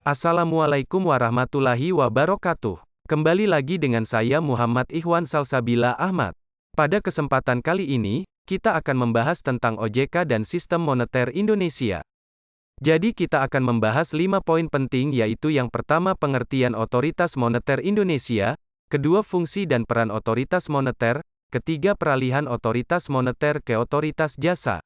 Assalamualaikum warahmatullahi wabarakatuh. Kembali lagi dengan saya Muhammad Ikhwan Salsabila Ahmad. Pada kesempatan kali ini, kita akan membahas tentang OJK dan Sistem Moneter Indonesia. Jadi kita akan membahas 5 poin penting, yaitu yang pertama pengertian Otoritas Moneter Indonesia, kedua fungsi dan peran otoritas moneter, ketiga peralihan otoritas moneter ke otoritas jasa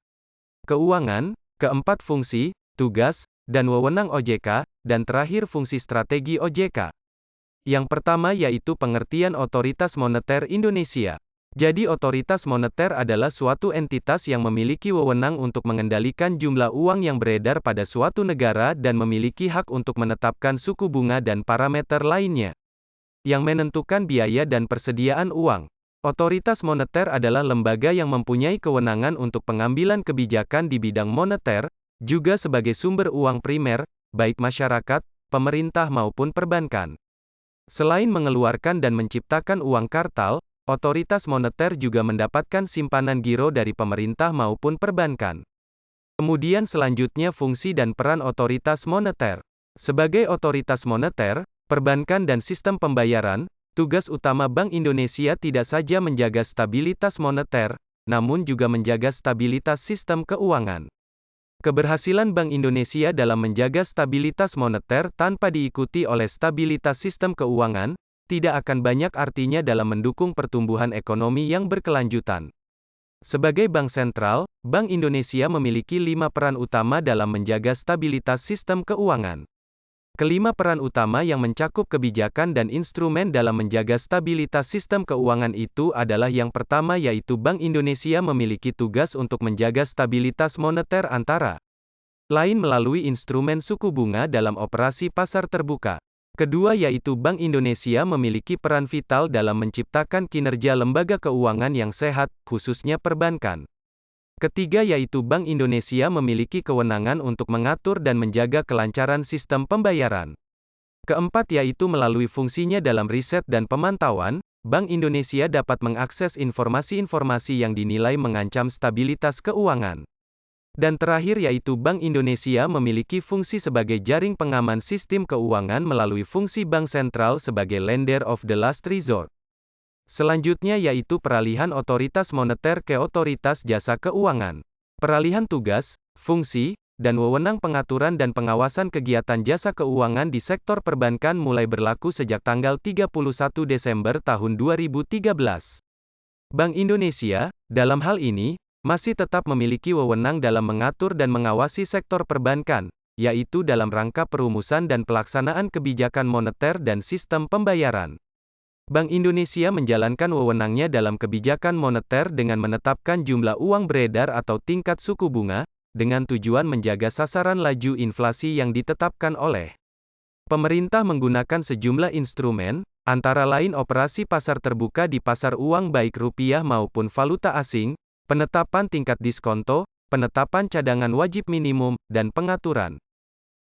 keuangan, keempat fungsi, tugas, dan wewenang OJK, dan terakhir fungsi strategi OJK. Yang pertama yaitu pengertian Otoritas Moneter Indonesia. Jadi otoritas moneter adalah suatu entitas yang memiliki wewenang untuk mengendalikan jumlah uang yang beredar pada suatu negara dan memiliki hak untuk menetapkan suku bunga dan parameter lainnya yang menentukan biaya dan persediaan uang. Otoritas moneter adalah lembaga yang mempunyai kewenangan untuk pengambilan kebijakan di bidang moneter, juga sebagai sumber uang primer, baik masyarakat, pemerintah maupun perbankan. Selain mengeluarkan dan menciptakan uang kartal, otoritas moneter juga mendapatkan simpanan giro dari pemerintah maupun perbankan. Kemudian selanjutnya fungsi dan peran otoritas moneter. Sebagai otoritas moneter, perbankan dan sistem pembayaran, tugas utama Bank Indonesia tidak saja menjaga stabilitas moneter, namun juga menjaga stabilitas sistem keuangan. Keberhasilan Bank Indonesia dalam menjaga stabilitas moneter tanpa diikuti oleh stabilitas sistem keuangan, tidak akan banyak artinya dalam mendukung pertumbuhan ekonomi yang berkelanjutan. Sebagai bank sentral, Bank Indonesia memiliki 5 peran utama dalam menjaga stabilitas sistem keuangan. Kelima peran utama yang mencakup kebijakan dan instrumen dalam menjaga stabilitas sistem keuangan itu adalah yang pertama yaitu Bank Indonesia memiliki tugas untuk menjaga stabilitas moneter antara lain melalui instrumen suku bunga dalam operasi pasar terbuka. Kedua yaitu Bank Indonesia memiliki peran vital dalam menciptakan kinerja lembaga keuangan yang sehat, khususnya perbankan. Ketiga yaitu Bank Indonesia memiliki kewenangan untuk mengatur dan menjaga kelancaran sistem pembayaran. Keempat yaitu melalui fungsinya dalam riset dan pemantauan, Bank Indonesia dapat mengakses informasi-informasi yang dinilai mengancam stabilitas keuangan. Dan terakhir yaitu Bank Indonesia memiliki fungsi sebagai jaring pengaman sistem keuangan melalui fungsi bank sentral sebagai lender of the last resort. Selanjutnya yaitu peralihan otoritas moneter ke otoritas jasa keuangan. Peralihan tugas, fungsi, dan wewenang pengaturan dan pengawasan kegiatan jasa keuangan di sektor perbankan mulai berlaku sejak tanggal 31 Desember tahun 2013. Bank Indonesia, dalam hal ini, masih tetap memiliki wewenang dalam mengatur dan mengawasi sektor perbankan, yaitu dalam rangka perumusan dan pelaksanaan kebijakan moneter dan sistem pembayaran. Bank Indonesia menjalankan wewenangnya dalam kebijakan moneter dengan menetapkan jumlah uang beredar atau tingkat suku bunga, dengan tujuan menjaga sasaran laju inflasi yang ditetapkan oleh pemerintah menggunakan sejumlah instrumen, antara lain operasi pasar terbuka di pasar uang baik rupiah maupun valuta asing, penetapan tingkat diskonto, penetapan cadangan wajib minimum, dan pengaturan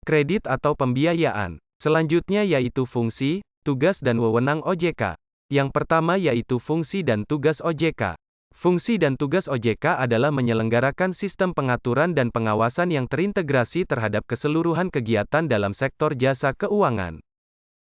kredit atau pembiayaan. Selanjutnya yaitu fungsi, tugas dan wewenang OJK. Yang pertama yaitu fungsi dan tugas OJK. Fungsi dan tugas OJK adalah menyelenggarakan sistem pengaturan dan pengawasan yang terintegrasi terhadap keseluruhan kegiatan dalam sektor jasa keuangan.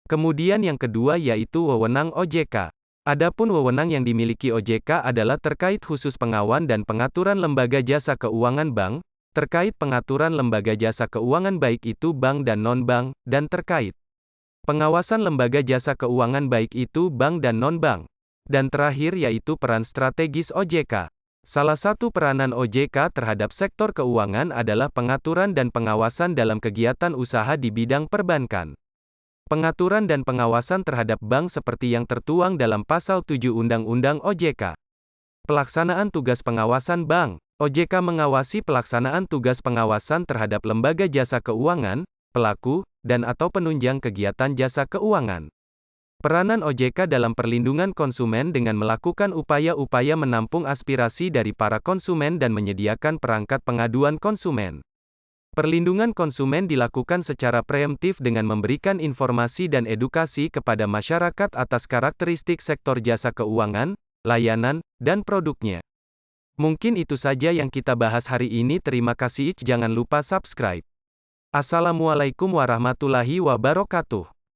Kemudian yang kedua yaitu wewenang OJK. Adapun wewenang yang dimiliki OJK adalah terkait khusus pengawasan dan pengaturan lembaga jasa keuangan bank, terkait pengaturan lembaga jasa keuangan baik itu bank dan non-bank, dan terkait pengawasan lembaga jasa keuangan baik itu bank dan non-bank. Dan terakhir yaitu peran strategis OJK. Salah satu peranan OJK terhadap sektor keuangan adalah pengaturan dan pengawasan dalam kegiatan usaha di bidang perbankan. Pengaturan dan pengawasan terhadap bank seperti yang tertuang dalam Pasal 7 Undang-Undang OJK. Pelaksanaan tugas pengawasan bank. OJK mengawasi pelaksanaan tugas pengawasan terhadap lembaga jasa keuangan, pelaku, dan atau penunjang kegiatan jasa keuangan. Peranan OJK dalam perlindungan konsumen dengan melakukan upaya-upaya menampung aspirasi dari para konsumen dan menyediakan perangkat pengaduan konsumen. Perlindungan konsumen dilakukan secara preemptif dengan memberikan informasi dan edukasi kepada masyarakat atas karakteristik sektor jasa keuangan, layanan, dan produknya. Mungkin itu saja yang kita bahas hari ini. Terima kasih. Jangan lupa subscribe. Assalamualaikum warahmatullahi wabarakatuh.